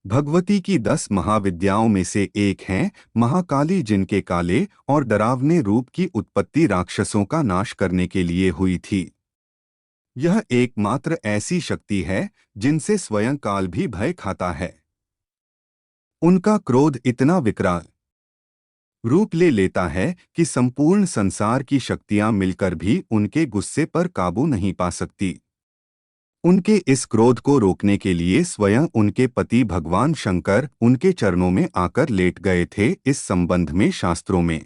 भगवती की 10 महाविद्याओं में से एक हैं महाकाली, जिनके काले और डरावने रूप की उत्पत्ति राक्षसों का नाश करने के लिए हुई थी। यह एकमात्र ऐसी शक्ति है जिनसे स्वयं काल भी भय खाता है। उनका क्रोध इतना विकराल रूप ले लेता है कि संपूर्ण संसार की शक्तियां मिलकर भी उनके गुस्से पर काबू नहीं पा सकती। उनके इस क्रोध को रोकने के लिए स्वयं उनके पति भगवान शंकर उनके चरणों में आकर लेट गए थे। इस संबंध में शास्त्रों में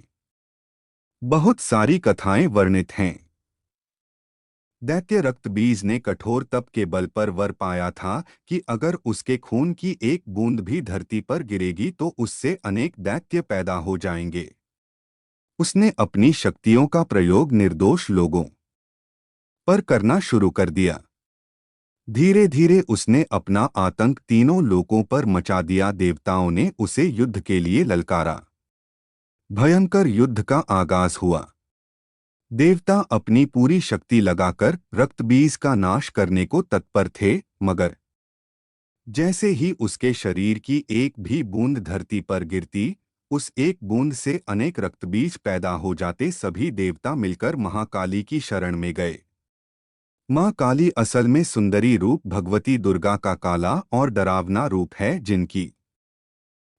बहुत सारी कथाएं वर्णित हैं। दैत्य रक्तबीज ने कठोर तप के बल पर वर पाया था कि अगर उसके खून की एक बूंद भी धरती पर गिरेगी तो उससे अनेक दैत्य पैदा हो जाएंगे। उसने अपनी शक्तियों का प्रयोग निर्दोष लोगों पर करना शुरू कर दिया। धीरे धीरे उसने अपना आतंक तीनों लोकों पर मचा दिया। देवताओं ने उसे युद्ध के लिए ललकारा। भयंकर युद्ध का आगाज हुआ। देवता अपनी पूरी शक्ति लगाकर रक्तबीज का नाश करने को तत्पर थे, मगर जैसे ही उसके शरीर की एक भी बूंद धरती पर गिरती, उस एक बूंद से अनेक रक्तबीज पैदा हो जाते। सभी देवता मिलकर महाकाली की शरण में गए। माँ काली असल में सुंदरी रूप भगवती दुर्गा का काला और डरावना रूप है, जिनकी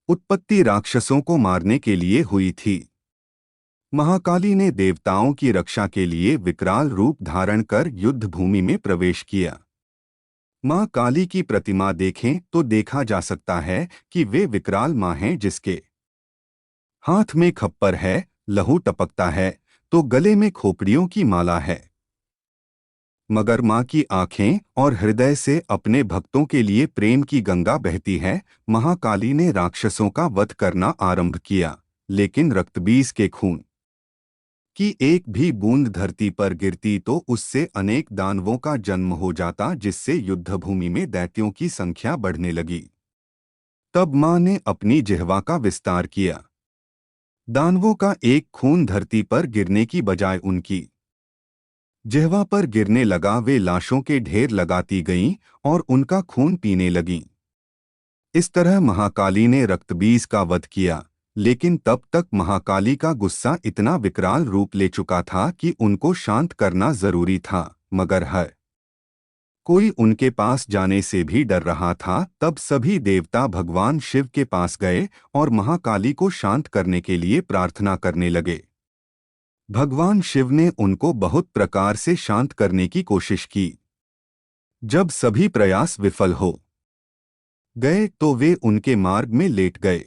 उत्पत्ति राक्षसों को मारने के लिए हुई थी। महाकाली ने देवताओं की रक्षा के लिए विकराल रूप धारण कर युद्ध भूमि में प्रवेश किया। माँ काली की प्रतिमा देखें तो देखा जा सकता है कि वे विकराल माँ हैं, जिसके हाथ में खप्पर है, लहू टपकता है तो गले में खोपड़ियों की माला है। मगर माँ की आंखें और हृदय से अपने भक्तों के लिए प्रेम की गंगा बहती है। महाकाली ने राक्षसों का वध करना आरंभ किया, लेकिन रक्तबीज के खून की एक भी बूंद धरती पर गिरती तो उससे अनेक दानवों का जन्म हो जाता, जिससे युद्धभूमि में दैत्यों की संख्या बढ़ने लगी। तब माँ ने अपनी जिह्वा का विस्तार किया। दानवों का एक खून धरती पर गिरने की बजाय उनकी जिह्वा पर गिरने लगा। वे लाशों के ढेर लगाती गईं और उनका खून पीने लगीं। इस तरह महाकाली ने रक्तबीज का वध किया, लेकिन तब तक महाकाली का गुस्सा इतना विकराल रूप ले चुका था कि उनको शांत करना जरूरी था, मगर हर कोई उनके पास जाने से भी डर रहा था। तब सभी देवता भगवान शिव के पास गए और महाकाली को शांत करने के लिए प्रार्थना करने लगे। भगवान शिव ने उनको बहुत प्रकार से शांत करने की कोशिश की। जब सभी प्रयास विफल हो गए तो वे उनके मार्ग में लेट गए।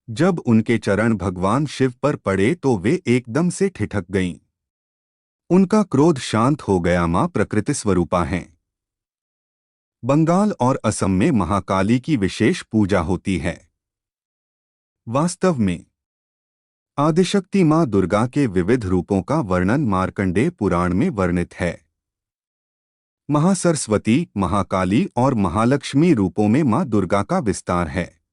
जब उनके चरण भगवान शिव पर पड़े तो वे एकदम से ठिठक गईं। उनका क्रोध शांत हो गया। मां प्रकृति स्वरूपा हैं। बंगाल और असम में महाकाली की विशेष पूजा होती है। वास्तव में आदिशक्ति मां दुर्गा के विविध रूपों का वर्णन मार्कंडेय पुराण में वर्णित है। महासरस्वती, महाकाली और महालक्ष्मी रूपों में मां दुर्गा का विस्तार है।